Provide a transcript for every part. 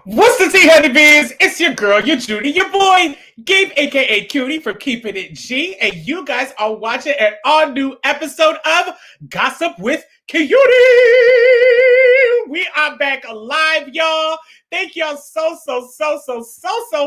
What's the tea, honeybees? It's your girl, your Judy, your boy, Gabe, aka Cutie, from Keeping It G, and you guys are watching an all-new episode of Gossip with Cutie. We are back live, y'all. Thank y'all so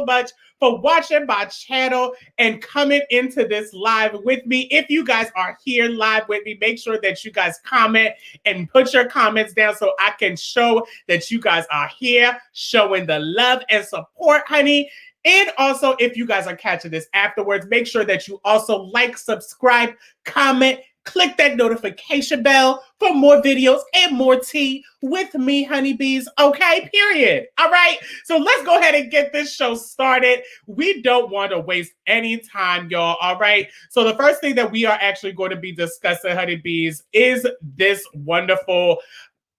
much for watching my channel and coming into this live with me. If you guys are here live with me, make sure that you guys comment and put your comments down so I can show that you guys are here, showing the love and support, honey. And also, if you guys are catching this afterwards, make sure that you also like, subscribe, comment, click that notification bell for more videos and more tea with me, honeybees. Okay, period. All right, so let's go ahead and get this show started. We don't want to waste any time, y'all. All right, so the first thing that we are actually going to be discussing, honeybees, is this wonderful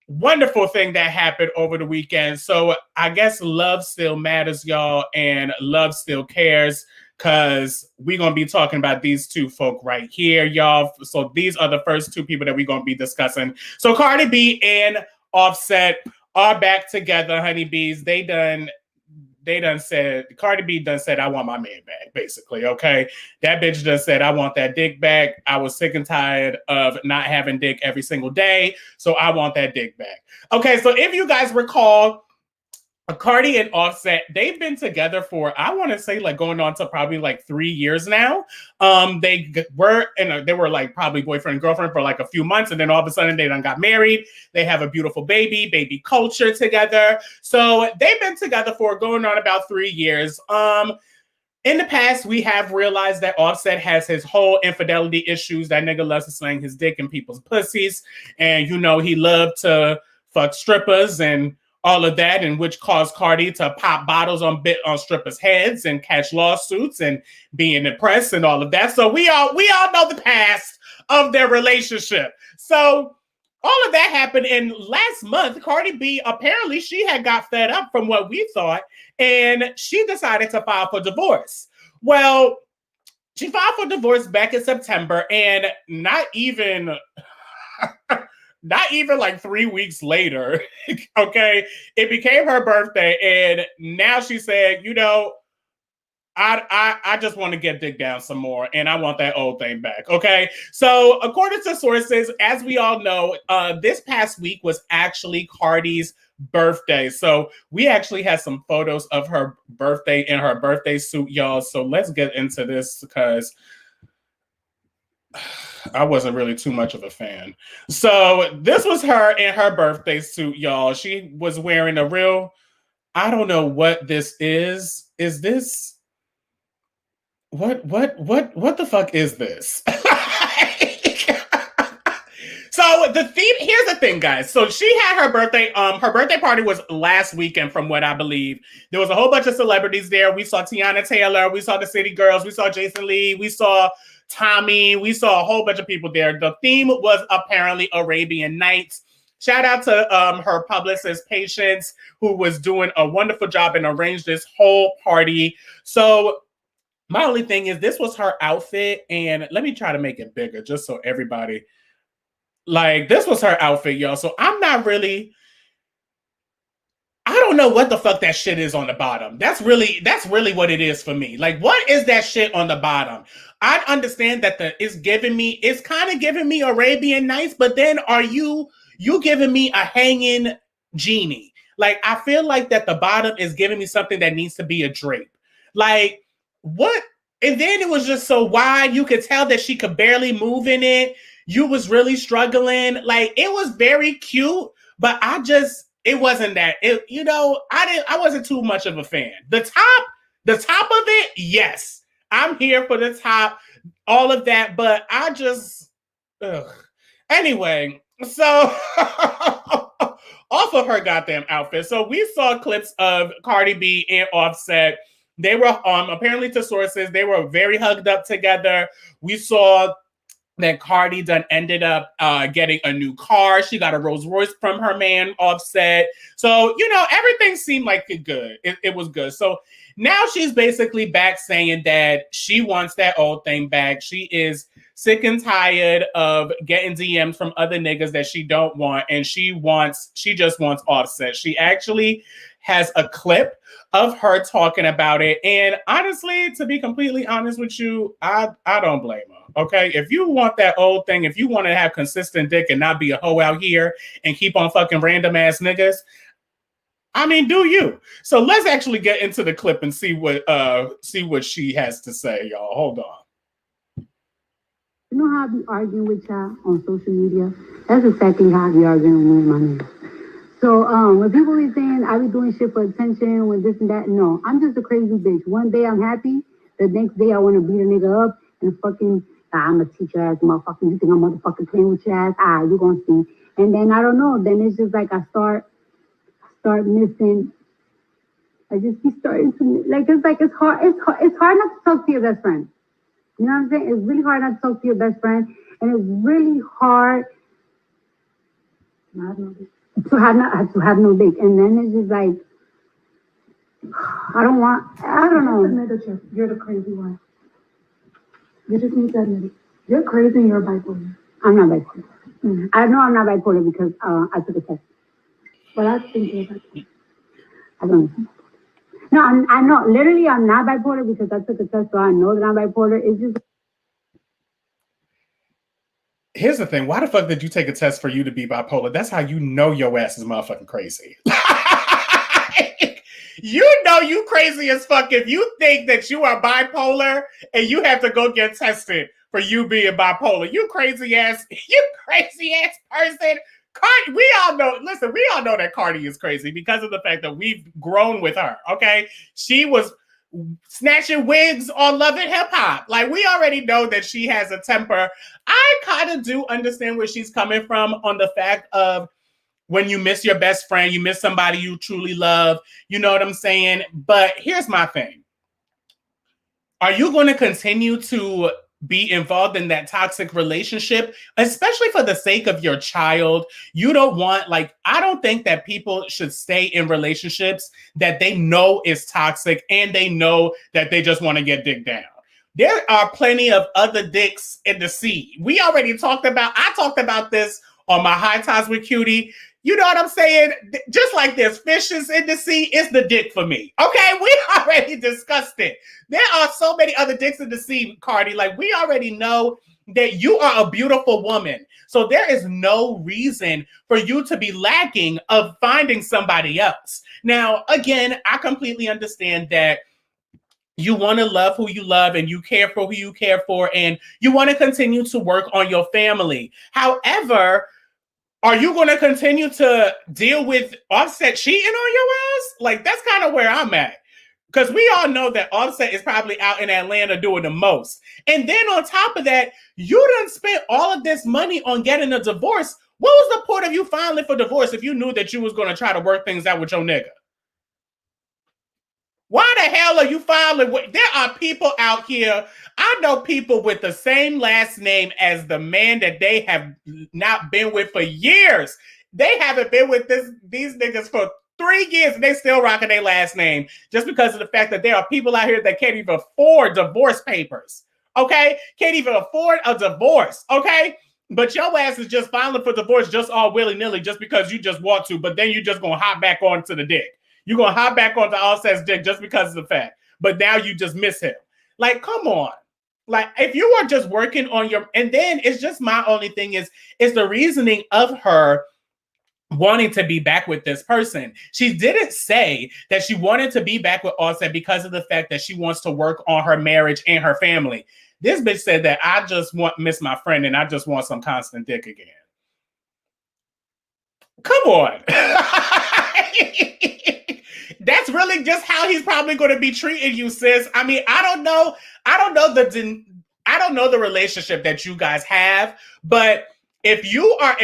thing that happened over the weekend. So I guess love still matters, y'all, and love still cares, because we're going to be talking about these two folk right here, y'all. So these are the first two people that we're going to be discussing. So Cardi B and Offset are back together, honeybees. They done said, Cardi B done said, I want my man back, basically, okay? That bitch done said, I want that dick back. I was sick and tired of not having dick every single day, so I want that dick back. Okay, so if you guys recall, Cardi and Offset, they've been together for, I want to say, like going on to probably like 3 years now. They were like probably boyfriend and girlfriend for like a few months, and then all of a sudden they done got married. They have a beautiful baby culture together. So they've been together for going on about 3 years. In the past, we have realized that Offset has his whole infidelity issues. That nigga loves to slang his dick in people's pussies, and you know he loved to fuck strippers and all of that, and which caused Cardi to pop bottles on strippers' heads and catch lawsuits and be in the press and all of that. So we all know the past of their relationship. So all of that happened, and last month, Cardi B, apparently she had got fed up from what we thought, and she decided to file for divorce. Well, she filed for divorce back in September, and not even like 3 weeks later, okay, it became her birthday, and now she said, you know, I just want to get dick down some more, and I want that old thing back, okay? So according to sources, as we all know, this past week was actually Cardi's birthday. So we actually had some photos of her birthday in her birthday suit, y'all. So let's get into this, because I wasn't really too much of a fan. So this was her in her birthday suit, y'all. She was wearing a real, I don't know what this is. Is this, what the fuck is this? So the theme, here's the thing, guys. So she had her birthday party was last weekend, from what I believe. There was a whole bunch of celebrities there. We saw Tiana Taylor, we saw the City Girls, we saw Jason Lee, we saw Tommy, we saw a whole bunch of people there. The theme was apparently Arabian Nights. Shout out to her publicist, Patience, who was doing a wonderful job and arranged this whole party. So my only thing is, this was her outfit, and let me try to make it bigger just so everybody, like, this was her outfit, y'all. So I don't know what the fuck that shit is on the bottom. That's really what it is for me. Like, what is that shit on the bottom? I understand that it's kind of giving me Arabian Nights, but then are you giving me a hanging genie? Like, I feel like that the bottom is giving me something that needs to be a drape. Like, what? And then it was just so wide, you could tell that she could barely move in it. You was really struggling. Like, it was very cute, but it wasn't that. I wasn't too much of a fan. The top of it, yes. I'm here for the top, all of that, but I just, ugh. Anyway, so off of her goddamn outfit. So we saw clips of Cardi B and Offset. They were, apparently to sources, they were very hugged up together. We saw that Cardi done ended up getting a new car. She got a Rolls Royce from her man, Offset. So, you know, everything seemed like it was good. So now she's basically back saying that she wants that old thing back. She is sick and tired of getting DMs from other niggas that she don't want, and she just wants Offset. She actually has a clip of her talking about it. And honestly, to be completely honest with you, I don't blame her. Okay. If you want that old thing, if you want to have consistent dick and not be a hoe out here and keep on fucking random ass niggas, I mean, do you? So let's actually get into the clip and see what she has to say, y'all. Hold on. You know how I be arguing with y'all on social media? That's exactly how I be arguing with my niggas. So when people be saying I be doing shit for attention, when this and that, no, I'm just a crazy bitch. One day I'm happy, the next day I want to beat a nigga up and fucking, I'm a teacher ass motherfucker. You think I'm motherfucking playing with your ass? You gonna see. And then I don't know. Then it's just like I start missing. I just be starting to like it's hard. It's hard not to talk to your best friend. You know what I'm saying? It's really hard not to talk to your best friend, and it's really hard to have no dick. And then it's just like I don't know. Admit that you're the crazy one. You just need to admit it. You're crazy and you're bipolar. I'm not bipolar. Mm-hmm. I know I'm not bipolar because I took a test. But I think you're bipolar. I don't know. No, I know. Literally, I'm not bipolar because I took a test, so I know that I'm bipolar. It's just. Here's the thing. Why the fuck did you take a test for you to be bipolar? That's how you know your ass is motherfucking crazy. You know you crazy as fuck if you think that you are bipolar and you have to go get tested for you being bipolar. You crazy ass person. Cardi, we all know that Cardi is crazy because of the fact that we've grown with her, okay? She was snatching wigs on Love and Hip Hop. Like, we already know that she has a temper. I kind of do understand where she's coming from on the fact of when you miss your best friend, you miss somebody you truly love, you know what I'm saying? But here's my thing. Are you going to continue to be involved in that toxic relationship, especially for the sake of your child? You don't want, I don't think that people should stay in relationships that they know is toxic and they know that they just want to get dick down. There are plenty of other dicks in the sea. I talked about this on my High Ties with CUTIE. You know what I'm saying? Just like there's fishes in the sea, it's the dick for me. Okay, we already discussed it. There are so many other dicks in the sea, Cardi. Like, we already know that you are a beautiful woman. So there is no reason for you to be lacking of finding somebody else. Now, again, I completely understand that you want to love who you love and you care for who you care for, and you want to continue to work on your family. However, are you going to continue to deal with Offset cheating on your ass? Like, that's kind of where I'm at. Because we all know that Offset is probably out in Atlanta doing the most. And then on top of that, you done spent all of this money on getting a divorce. What was the point of you filing for divorce if you knew that you was going to try to work things out with your nigga? Why the hell are you filing? There are people out here. I know people with the same last name as the man that they have not been with for years. They haven't been with these niggas for 3 years and they still rocking their last name just because of the fact that there are people out here that can't even afford divorce papers. Okay? Can't even afford a divorce. Okay? But your ass is just filing for divorce just all willy-nilly just because you just want to, but then you just gonna hop back onto the dick. You're going to hop back onto Offset's dick just because of the fact. But now you just miss him. Like, come on. Like, if you are just working on your... And then it's just my only thing is the reasoning of her wanting to be back with this person. She didn't say that she wanted to be back with Offset because of the fact that she wants to work on her marriage and her family. This bitch said that I just miss my friend and I just want some constant dick again. Come on. That's really just how he's probably going to be treating you, sis. I mean, I don't know the relationship that you guys have, but if you are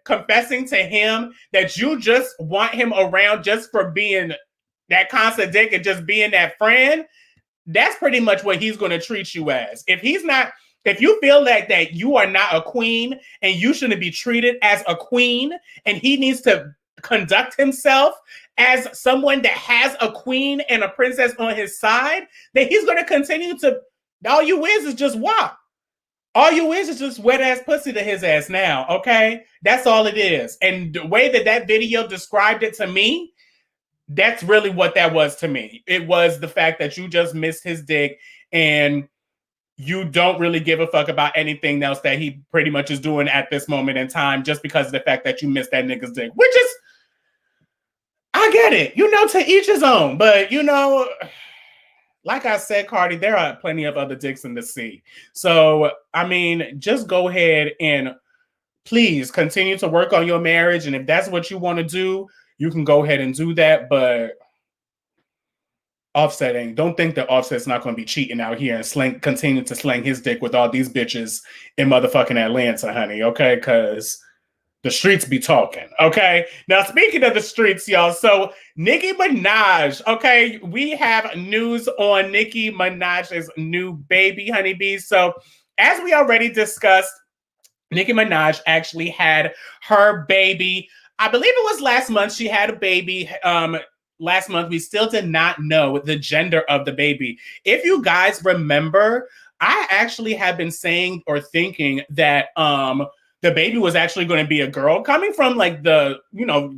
confessing to him that you just want him around just for being that constant dick and just being that friend, that's pretty much what he's going to treat you as. If you feel that you are not a queen and you shouldn't be treated as a queen and he needs to conduct himself as someone that has a queen and a princess on his side, then he's going to continue to, all you is just what? All you is just wet ass pussy to his ass now, okay? That's all it is. And the way that video described it to me, That's really what that was to me. It was the fact that you just missed his dick and you don't really give a fuck about anything else that he pretty much is doing at this moment in time just because of the fact that you missed that nigga's dick, which is, I get it, to each his own. But, like I said, Cardi, there are plenty of other dicks in the sea. So, I mean, just go ahead and please continue to work on your marriage. And if that's what you want to do, you can go ahead and do that. But Offset don't think that Offset's not going to be cheating out here and continue to slang his dick with all these bitches in motherfucking Atlanta, honey. Okay, because the streets be talking. Okay, now speaking of the streets, y'all. So Nicki Minaj. Okay, we have news on Nicki Minaj's new baby, HONEYBEE'S. So as we already discussed, Nicki Minaj actually had her baby. I believe it was last month. She had a baby. Last month, we still did not know the gender of the baby. If you guys remember, I actually have been saying or thinking that the baby was actually going to be a girl, coming from like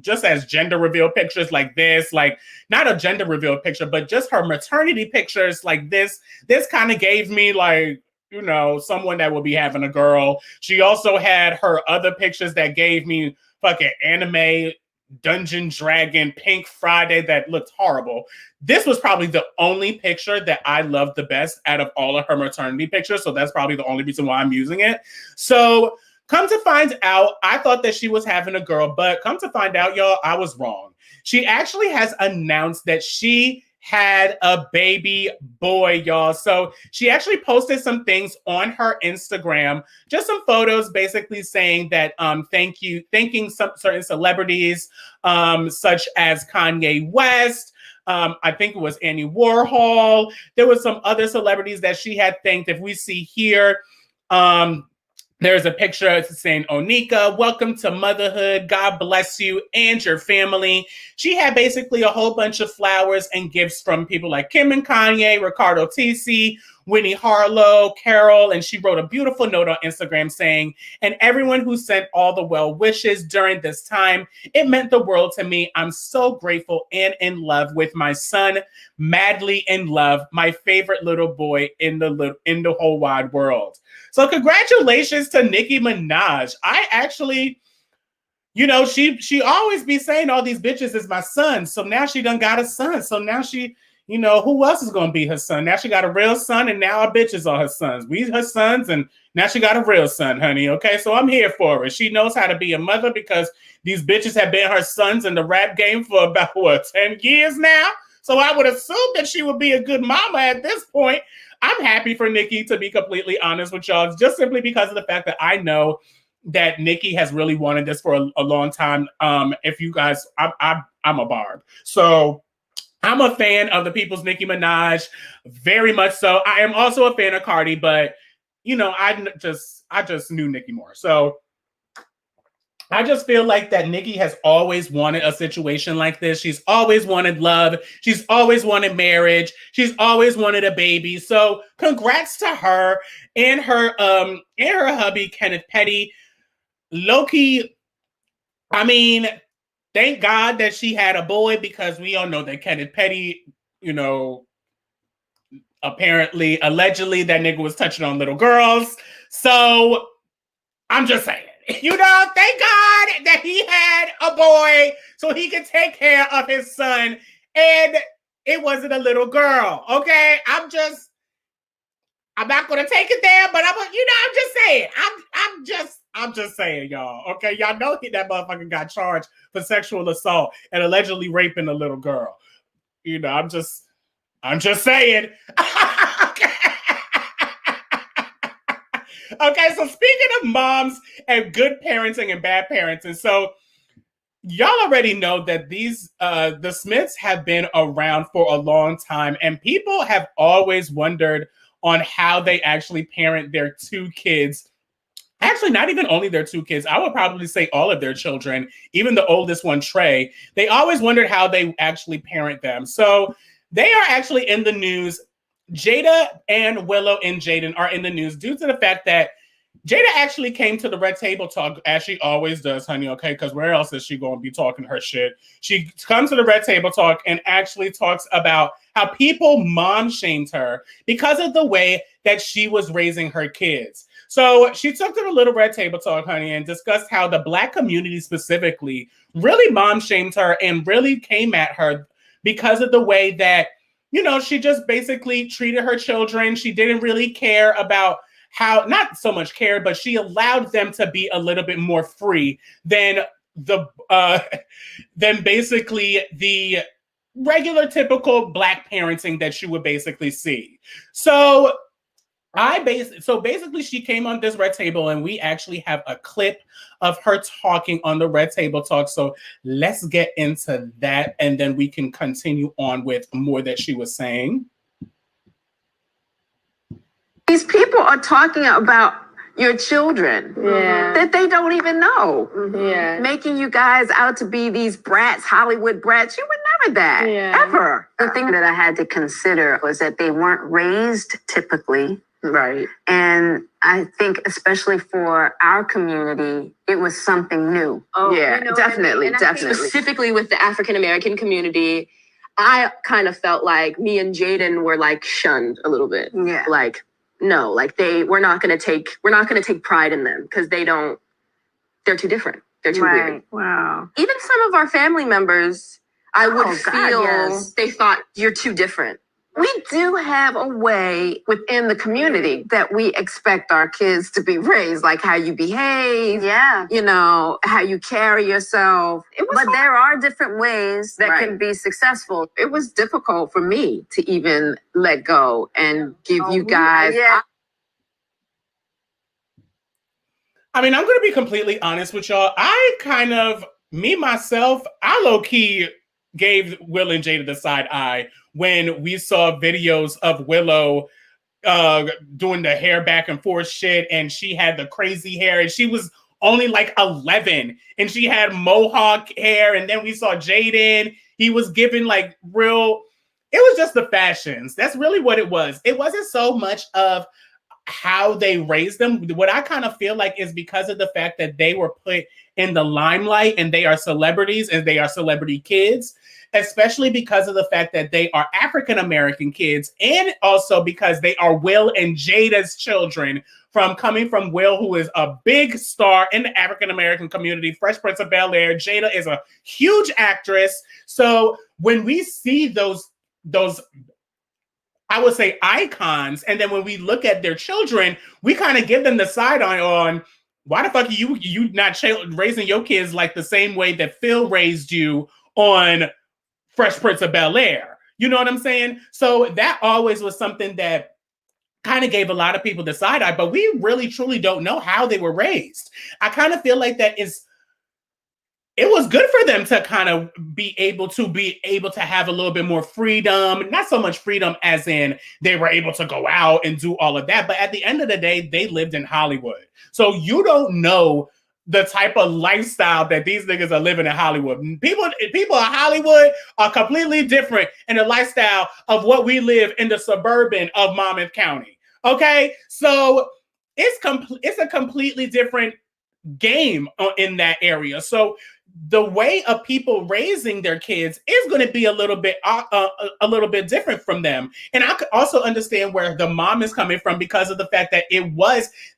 just as gender reveal pictures like this, like not a gender reveal picture, but just her maternity pictures like this. This kind of gave me like, someone that will be having a girl. She also had her other pictures that gave me fucking anime Dungeon Dragon Pink Friday that looked horrible. This was probably the only picture that I loved the best out of all of her maternity pictures. So that's probably the only reason why I'm using it. So come to find out, I thought that she was having a girl, but come to find out, y'all, I was wrong. She actually has announced that she had a baby boy, y'all. So she actually posted some things on her Instagram, just some photos basically saying that thanking some certain celebrities, such as Kanye West. I think it was Annie Warhol. There was some other celebrities that she had thanked. If we see here, there's a picture saying, Onika, welcome to motherhood. God bless you and your family. She had basically a whole bunch of flowers and gifts from people like Kim and Kanye, Ricardo Tisci, Winnie Harlow, Carol, and she wrote a beautiful note on Instagram saying, and everyone who sent all the well wishes during this time, it meant the world to me. I'm so grateful and in love with my son, madly in love, my favorite little boy in the whole wide world. So congratulations to Nicki Minaj. I actually, she always be saying all these bitches is my son. So now she done got a son. So now she, who else is going to be her son? Now she got a real son and now our bitches are her sons. We her sons and now she got a real son, honey. Okay, so I'm here for it. She knows how to be a mother because these bitches have been her sons in the rap game for about, 10 years now? So I would assume that she would be a good mama at this point. I'm happy for Nicki, to be completely honest with y'all, just simply because of the fact that I know that Nicki has really wanted this for a long time. If you guys, I'm a Barb. So I'm a fan of the people's Nicki Minaj, very much so. I am also a fan of Cardi, but I just knew Nicki more. So I just feel like that Nicki has always wanted a situation like this. She's always wanted love. She's always wanted marriage. She's always wanted a baby. So congrats to her and her hubby, Kenneth Petty. Low-key, I mean, thank God that she had a boy, because we all know that Kenneth Petty, apparently, allegedly, that nigga was touching on little girls. So I'm just saying. Thank God that he had a boy so he could take care of his son, and it wasn't a little girl. Okay, I'm not gonna take it there, but I'm just saying. I'm just saying, y'all. Okay, y'all know that motherfucker got charged for sexual assault and allegedly raping a little girl. I'm just saying. Okay, so speaking of moms and good parenting and bad parenting, so y'all already know that the Smiths have been around for a long time, and people have always wondered on how they actually parent their two kids. Actually, not even only their two kids. I would probably say all of their children, even the oldest one, Trey. They always wondered how they actually parent them. So they are actually in the news. Jada and Willow and Jaden are in the news due to the fact that Jada actually came to the Red Table Talk, as she always does, honey, okay? Because where else is she going to be talking her shit? She comes to the Red Table Talk and actually talks about how people mom-shamed her because of the way that she was raising her kids. So she took to the little Red Table Talk, honey, and discussed how the Black community specifically really mom-shamed her and really came at her because of the way that, you know, she just basically treated her children. She didn't really care about how, not so much care, but she allowed them to be a little bit more free than than basically the regular typical Black parenting that you would basically see. So basically she came on this Red Table and we actually have a clip of her talking on the Red Table Talk. So let's get into that and then we can continue on with more that she was saying. These people are talking about your children that they don't even know. Making you guys out to be these brats, Hollywood brats. You were never that, ever. The thing that I had to consider was that they weren't raised typically. Right. And I think especially for our community, it was something new. Oh, yeah, you know, definitely. Specifically with the African American community, I kind of felt like me and Jaden were like shunned a little bit. Yeah. Like, no, like we're not gonna take pride in them because they're too different. They're too weird. Wow. Even some of our family members, I would feel they thought you're too different. We do have a way within the community that we expect our kids to be raised, like how you behave, you know, how you carry yourself. But there are different ways that can be successful. It was difficult for me to even let go and give you guys. I mean, I'm going to be completely honest with y'all. I kind of, myself, I low-key gave Will and Jada the side eye when we saw videos of Willow doing the hair back and forth shit, and she had the crazy hair, and she was only like 11, and she had mohawk hair, and then we saw Jaden. He was giving like real, it was just the fashions. That's really what it was. It wasn't so much of how they raised them. What I kind of feel like is because of the fact that they were put in the limelight and they are celebrities and they are celebrity kids, especially because of the fact that they are African-American kids and also because they are Will and Jada's children, from coming from Will, who is a big star in the African-American community, Fresh Prince of Bel-Air. Jada is a huge actress. So when we see those I would say icons, and then when we look at their children, we kind of give them the side eye on why the fuck are you not raising your kids like the same way that Phil raised you on Fresh Prince of Bel-Air. You know what I'm saying? So that always was something that kind of gave a lot of people the side eye, but we really truly don't know how they were raised. I kind of feel like it was good for them to kind of be able to have a little bit more freedom, not so much freedom as in they were able to go out and do all of that. But at the end of the day, they lived in Hollywood. So you don't know the type of lifestyle that these niggas are living in Hollywood. People in Hollywood are completely different in the lifestyle of what we live in the suburban of Monmouth County. Okay. So it's a completely different game in that area. So the way of people raising their kids is going to be a little bit different from them. And I could also understand where the mom is coming from because of the fact that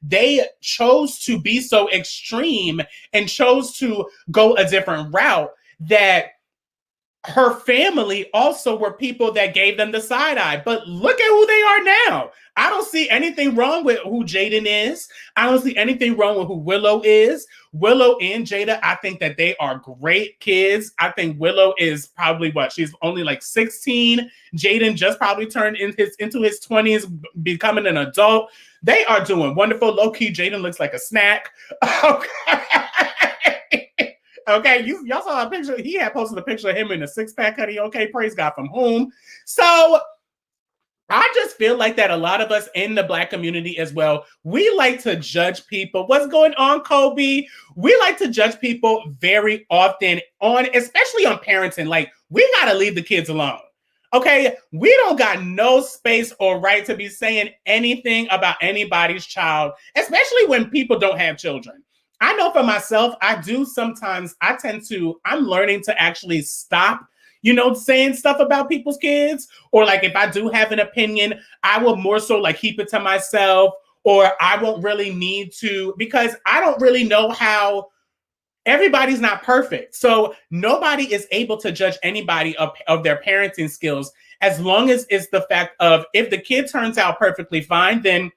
they chose to be so extreme and chose to go a different route, that her family also were people that gave them the side eye. But look at who they are now. I don't see anything wrong with who Jaden is. I don't see anything wrong with who Willow is. Willow and Jada, I think that they are great kids. I think Willow is probably she's only like 16. Jaden just probably turned into his 20s, becoming an adult. They are doing wonderful. Low-key, Jaden looks like a snack. Okay, y'all saw a picture. He had posted a picture of him in a six-pack hoodie. Okay, praise God, from whom? So I just feel like that a lot of us in the Black community as well, we like to judge people. What's going on, Kobe? We like to judge people very often especially on parenting. Like, we got to leave the kids alone. Okay, we don't got no space or right to be saying anything about anybody's child, especially when people don't have children. I know for myself, I do sometimes, I'm learning to actually stop, saying stuff about people's kids. Or like if I do have an opinion, I will more so like keep it to myself, or I won't really need to, because I don't really know how. Everybody's not perfect. So nobody is able to judge anybody of their parenting skills, as long as it's the fact of, if the kid turns out perfectly fine, then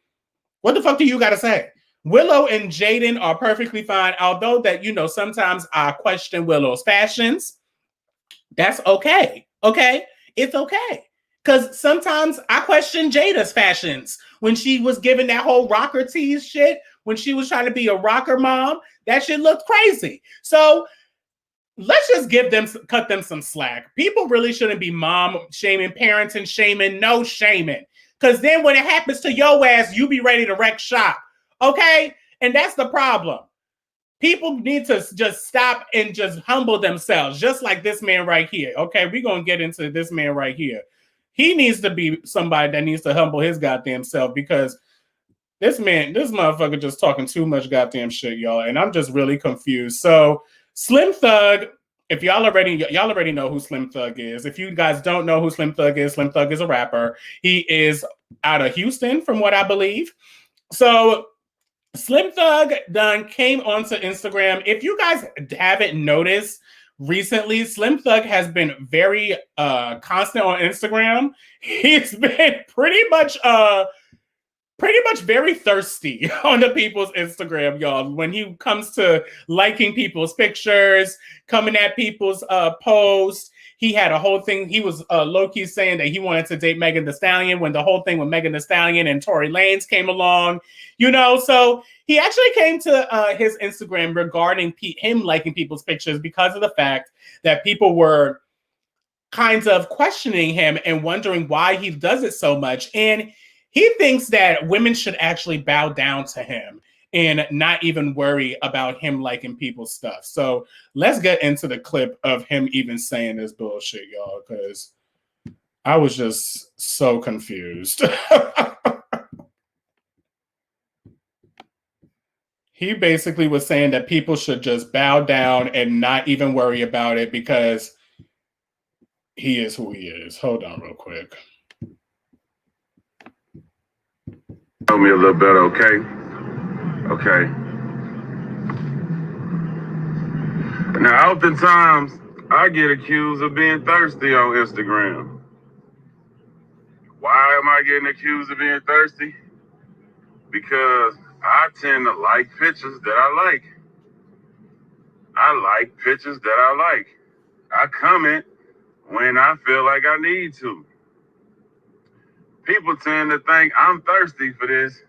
what the fuck do you got to say? Willow and Jaden are perfectly fine. Although that, sometimes I question Willow's fashions. That's okay. Okay. It's okay. Because sometimes I question Jada's fashions when she was giving that whole rocker tease shit, when she was trying to be a rocker mom. That shit looked crazy. So let's just cut them some slack. People really shouldn't be mom shaming, parents and shaming, no shaming. Because then when it happens to your ass, you be ready to wreck shop. Okay? And that's the problem. People need to just stop and just humble themselves, just like this man right here. Okay, we're going to get into this man right here. He needs to be somebody that needs to humble his goddamn self, because this motherfucker just talking too much goddamn shit, y'all. And I'm just really confused. So Slim Thug, if y'all already know who Slim Thug is. If you guys don't know who Slim Thug is a rapper. He is out of Houston, from what I believe. So Slim Thug came onto Instagram. If you guys haven't noticed, recently, Slim Thug has been very constant on Instagram. He's been pretty much very thirsty on the people's Instagram, y'all. When he comes to liking people's pictures, coming at people's posts. He had a whole thing. He was low-key saying that he wanted to date Megan Thee Stallion when the whole thing with Megan Thee Stallion and Tory Lanez came along. So he actually came to his Instagram regarding him liking people's pictures, because of the fact that people were kind of questioning him and wondering why he does it so much. And he thinks that women should actually bow down to him and not even worry about him liking people's stuff. So let's get into the clip of him even saying this bullshit, y'all, because I was just so confused. He basically was saying that people should just bow down and not even worry about it, because he is who he is. Hold on real quick. Tell me a little better, okay? Okay. Now, oftentimes, I get accused of being thirsty on Instagram. Why am I getting accused of being thirsty? Because I tend to like pictures that I like. I like pictures that I like. I comment when I feel like I need to. People tend to think I'm thirsty for this.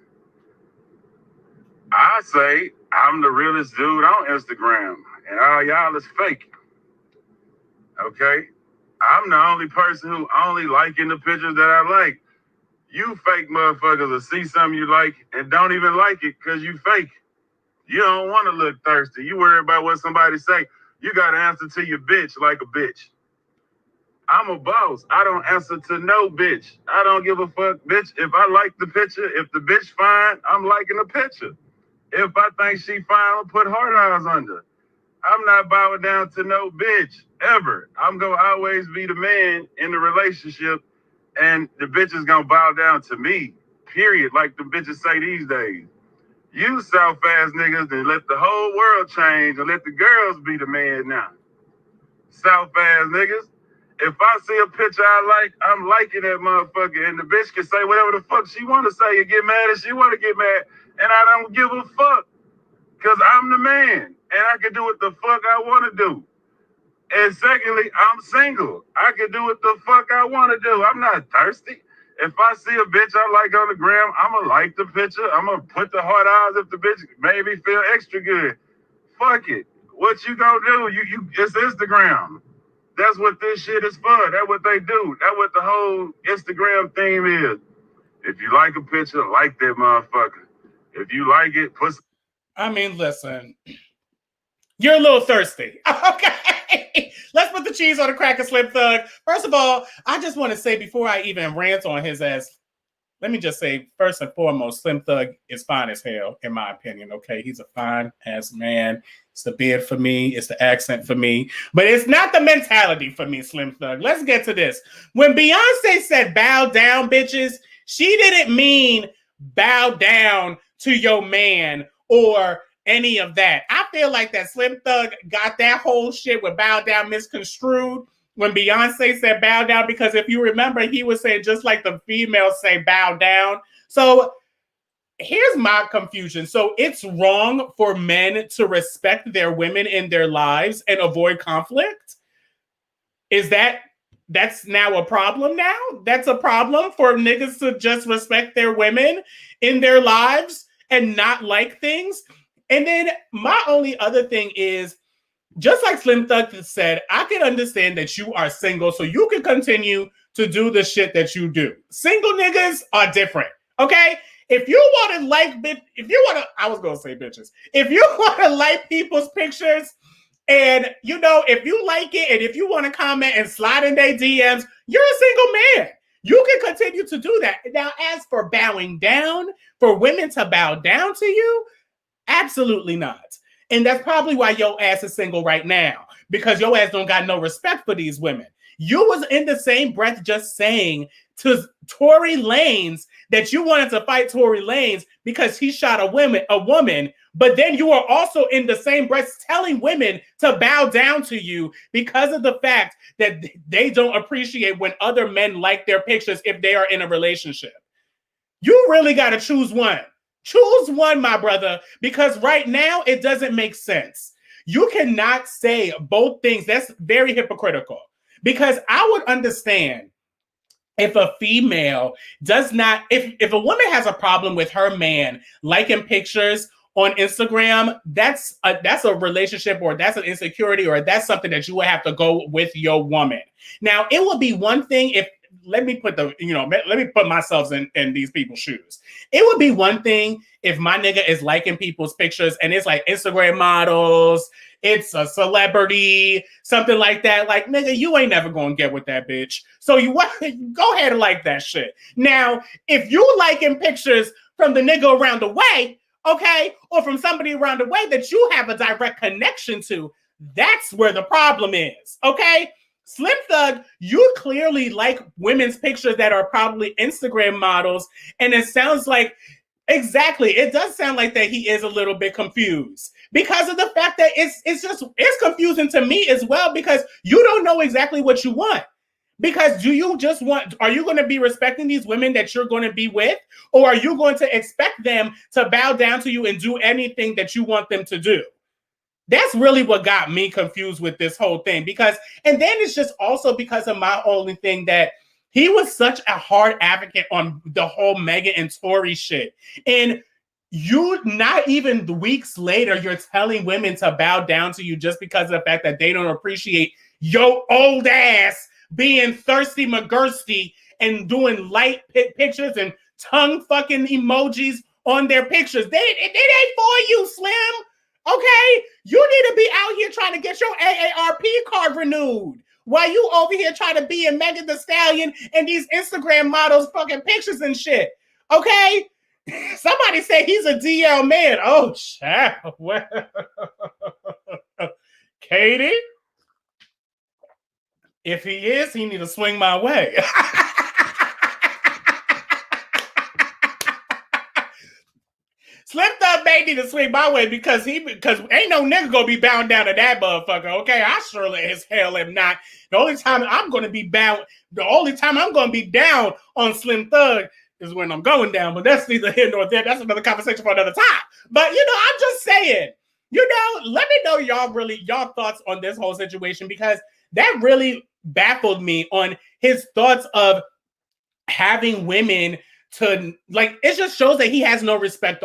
I say I'm the realest dude on Instagram, and all y'all is fake. Okay? I'm the only person who only liking the pictures that I like. You fake motherfuckers will see something you like and don't even like it because you fake. You don't want to look thirsty. You worry about what somebody say. You got to answer to your bitch like a bitch. I'm a boss. I don't answer to no bitch. I don't give a fuck, bitch. If I like the picture, if the bitch fine, I'm liking the picture. If I think she fine, I'll put hard eyes under. I'm not bowing down to no bitch, ever. I'm going to always be the man in the relationship, and the bitch is going to bow down to me, period, like the bitches say these days. You South-ass niggas and let the whole world change and let the girls be the man now. South-ass niggas. If I see a picture I like, I'm liking that motherfucker. And the bitch can say whatever the fuck she want to say and get mad if she want to get mad. And I don't give a fuck. Because I'm the man. And I can do what the fuck I want to do. And secondly, I'm single. I can do what the fuck I want to do. I'm not thirsty. If I see a bitch I like on the gram, I'm going to like the picture. I'm going to put the hard eyes if the bitch made me feel extra good. Fuck it. What you going to do? It's Instagram. That's what this shit is for. That's what they do. That's what the whole Instagram theme is. If you like a picture, like that motherfucker. If you like it, I mean, listen. You're a little thirsty. Okay. Let's put the cheese on the cracker, Slim Thug. First of all, I just want to say before I even rant on his ass, let me just say, first and foremost, Slim Thug is fine as hell, in my opinion, okay? He's a fine-ass man. It's the beard for me. It's the accent for me. But it's not the mentality for me, Slim Thug. Let's get to this. When Beyonce said bow down, bitches, she didn't mean bow down to your man or any of that. I feel like that Slim Thug got that whole shit with bow down misconstrued when Beyonce said bow down, because if you remember, he was saying just like the females say bow down. So here's my confusion. So it's wrong for men to respect their women in their lives and avoid conflict? That's now a problem now? That's a problem for niggas to just respect their women in their lives and not like things? And then my only other thing is, just like Slim Thug said, I can understand that you are single, so you can continue to do the shit that you do. Single niggas are different, okay? If you want to like, I was going to say bitches. If you want to like people's pictures and, if you like it and if you want to comment and slide in their DMs, you're a single man. You can continue to do that. Now, as for bowing down, for women to bow down to you, absolutely not. And that's probably why your ass is single right now, because your ass don't got no respect for these women. You was in the same breath just saying to Tory Lanez that you wanted to fight Tory Lanez because he shot a woman, but then you are also in the same breath telling women to bow down to you because of the fact that they don't appreciate when other men like their pictures if they are in a relationship. You really got to choose one. Choose one, my brother, because right now it doesn't make sense. You cannot say both things. That's very hypocritical, because I would understand if a female does not, if a woman has a problem with her man liking pictures on Instagram, that's a relationship, or that's an insecurity, or that's something that you would have to go with your woman. Now, it would be one thing if, let me put myself in these people's shoes. It would be one thing if my nigga is liking people's pictures and it's like Instagram models, it's a celebrity, something like that. Like, nigga, you ain't never gonna get with that bitch. So you go ahead and like that shit. Now, if you liking pictures from the nigga around the way, okay, or from somebody around the way that you have a direct connection to, that's where the problem is, okay? Slim Thug, you clearly like women's pictures that are probably Instagram models, and it sounds like, exactly, it does sound like that he is a little bit confused because of the fact that it's confusing to me as well, because you don't know exactly what you want. Because are you going to be respecting these women that you're going to be with, or are you going to expect them to bow down to you and do anything that you want them to do? That's really what got me confused with this whole thing. And then it's just also because of my only thing that he was such a hard advocate on the whole Megan and Tory shit. And you, not even weeks later, you're telling women to bow down to you just because of the fact that they don't appreciate your old ass being thirsty McGirsty and doing light pictures and tongue fucking emojis on their pictures. It ain't for you, Slim. Okay, you need to be out here trying to get your AARP card renewed while you over here trying to be in Megan Thee Stallion and these Instagram models fucking pictures and shit. Okay, somebody say he's a DL man. Oh, child. Well, Katie, if he is, he need to swing my way. Slim Thug may need to swing my way because ain't no nigga gonna be bound down to that motherfucker, okay? I surely as hell am not. The only time I'm gonna be down on Slim Thug is when I'm going down, but that's neither here nor there. That's another conversation for another time. But I'm just saying, let me know y'all thoughts on this whole situation, because that really baffled me on his thoughts of having women to, like, it just shows that he has no respect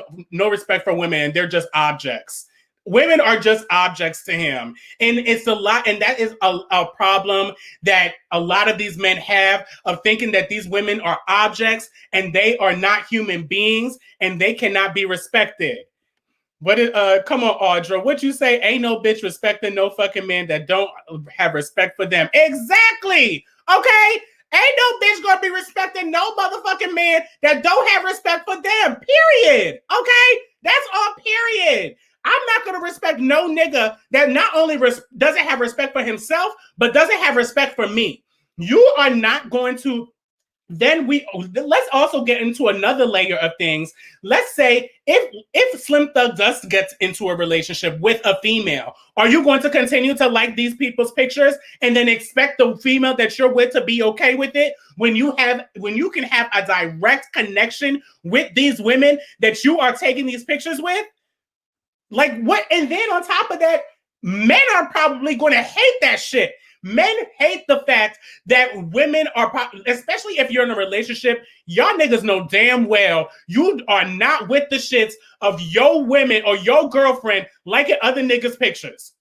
for women, and they're just objects. Women are just objects to him. And it's a lot, and that is a problem that a lot of these men have, of thinking that these women are objects and they are not human beings and they cannot be respected. What is come on, Audra? What you say? Ain't no bitch respecting no fucking man that don't have respect for them. Exactly. Okay. Ain't no bitch gonna be respecting no motherfucking man that don't have respect for them. Period. Okay. That's all. Period. I'm not gonna respect no nigga that not only doesn't have respect for himself, but doesn't have respect for me. You are not going to. Then let's also get into another layer of things. Let's say if Slim Thug does get into a relationship with a female, are you going to continue to like these people's pictures and then expect the female that you're with to be okay with it when you can have a direct connection with these women that you are taking these pictures with? Like what? And then on top of that, men are probably going to hate that shit. Men hate the fact that women are, especially if you're in a relationship, y'all niggas know damn well you are not with the shits of your women or your girlfriend liking other niggas' pictures.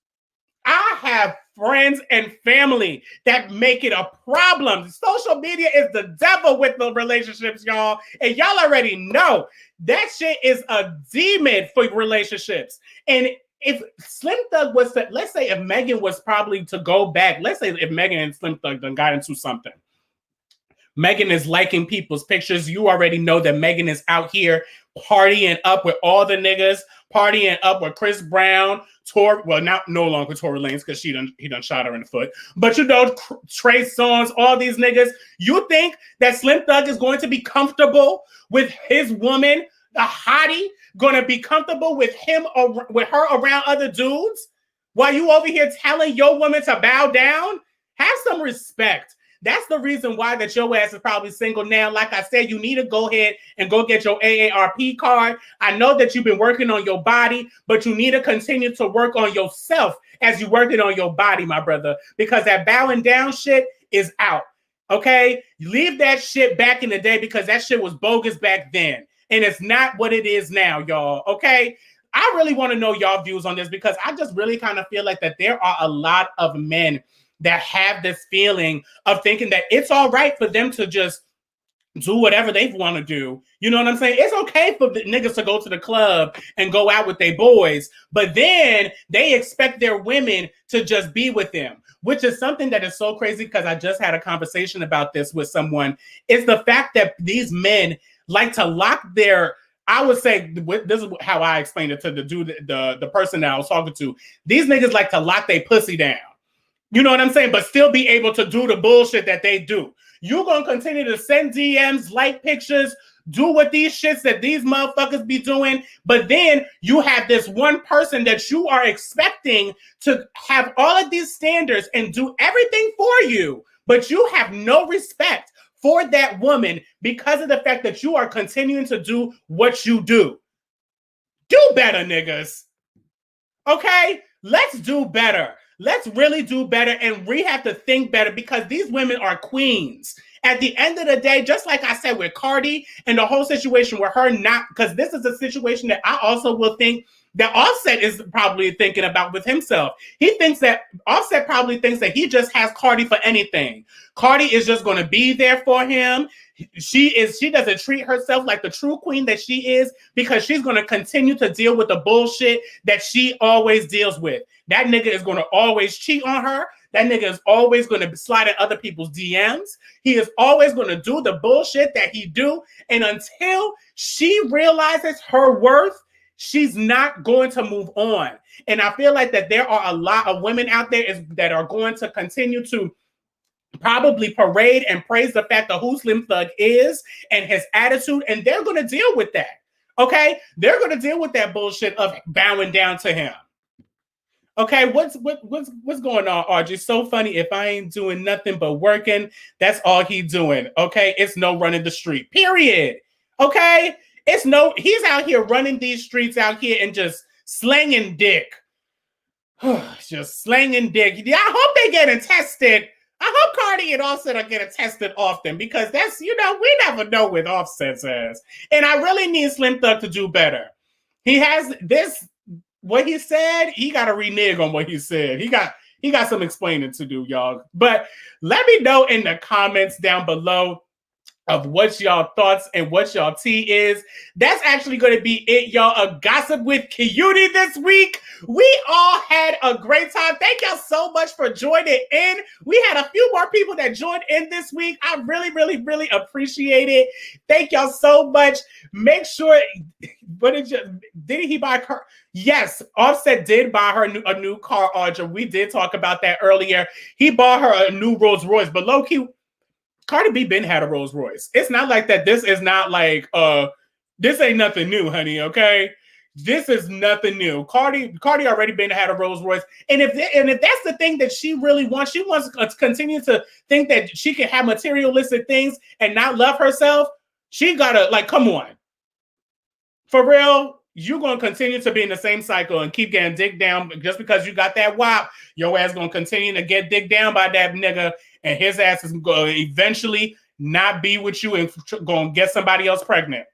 I have friends and family that make it a problem. Social media is the devil with the relationships, y'all. And y'all already know that shit is a demon for relationships. And if Slim Thug was to, let's say if Megan was probably to go back, let's say if Megan and Slim Thug done got into something. Megan is liking people's pictures. You already know that Megan is out here partying up with all the niggas, partying up with Chris Brown, no longer Tory Lanez because he done shot her in the foot. But you know, Trey Songz, all these niggas. You think that Slim Thug is going to be comfortable with his woman, the hottie, gonna be comfortable with him or with her around other dudes while you over here telling your woman to bow down? Have some respect. That's the reason why that your ass is probably single now. Like I said, you need to go ahead and go get your AARP card. I know that you've been working on your body, but you need to continue to work on yourself as you're working on your body, my brother, because that bowing down shit is out. Okay? Leave that shit back in the day because that shit was bogus back then. And it's not what it is now, y'all. Okay? I really want to know y'all views on this because I just really kind of feel like that there are a lot of men that have this feeling of thinking that it's all right for them to just do whatever they want to do. You know what I'm saying? It's okay for the niggas to go to the club and go out with their boys, but then they expect their women to just be with them, which is something that is so crazy because I just had a conversation about this with someone. It's the fact that these men like to lock their, I would say, this is how I explained it to the dude, the person that I was talking to. These niggas like to lock their pussy down. You know what I'm saying? But still be able to do the bullshit that they do. You're going to continue to send DMs, like pictures, do what these shits that these motherfuckers be doing. But then you have this one person that you are expecting to have all of these standards and do everything for you. But you have no respect for that woman because of the fact that you are continuing to do what you do. Do better, niggas. Okay? Let's do better. Let's really do better, and we have to think better because these women are queens. At the end of the day, just like I said with Cardi and the whole situation with her not, because this is a situation that I also will think that Offset is probably thinking about with himself. Offset probably thinks that he just has Cardi for anything. Cardi is just going to be there for him. She doesn't treat herself like the true queen that she is because she's going to continue to deal with the bullshit that she always deals with. That nigga is going to always cheat on her. That nigga is always going to slide in other people's DMs. He is always going to do the bullshit that he do. And until she realizes her worth, she's not going to move on. And I feel like that there are a lot of women out there that are going to continue to probably parade and praise the fact of who Slim Thug is and his attitude, and they're going to deal with that. Okay? They're going to deal with that bullshit of bowing down to him. Okay, what's going on, Audrey? So funny. If I ain't doing nothing but working, that's all he doing. Okay, it's no running the street. Period. Okay, he's out here running these streets out here and just slanging dick. Just slanging dick. I hope they getting tested. I hope Cardi and Offset are getting tested often because that's, we never know with Offset says. And I really need Slim Thug to do better. He has this. What he said, he got to renege on what he said. He got some explaining to do, y'all. But let me know in the comments down below of what y'all thoughts and what y'all tea is. That's actually going to be it, y'all. A gossip with CUTIE this week. We all had a great time. Thank y'all so much for joining in. We had a few more people that joined in this week. I really, really, really appreciate it. Thank y'all so much. Make sure, did he buy her? Yes, Offset did buy her a new car, Audra. We did talk about that earlier. He bought her a new Rolls Royce, but low-key, Cardi B been had a Rolls Royce. It's not like that. This is not like this ain't nothing new, honey. Okay, this is nothing new. Cardi already been had a Rolls Royce, and if that's the thing that she really wants, she wants to continue to think that she can have materialistic things and not love herself. She gotta come on, for real. You're gonna continue to be in the same cycle and keep getting digged down just because you got that WAP. Your ass gonna continue to get digged down by that nigga. And his ass is going to eventually not be with you and going to get somebody else pregnant.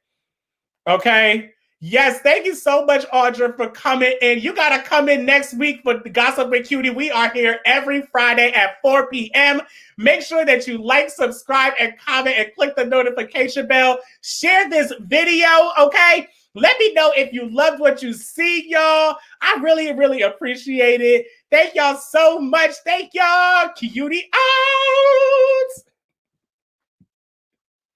Okay? Yes, thank you so much, Audra, for coming in. You got to come in next week for the Gossip with CUTIE. We are here every Friday at 4 p.m. Make sure that you like, subscribe, and comment, and click the notification bell. Share this video, okay? Let me know if you loved what you see, y'all. I really, really appreciate it. Thank y'all so much. Thank y'all. CUTIE out.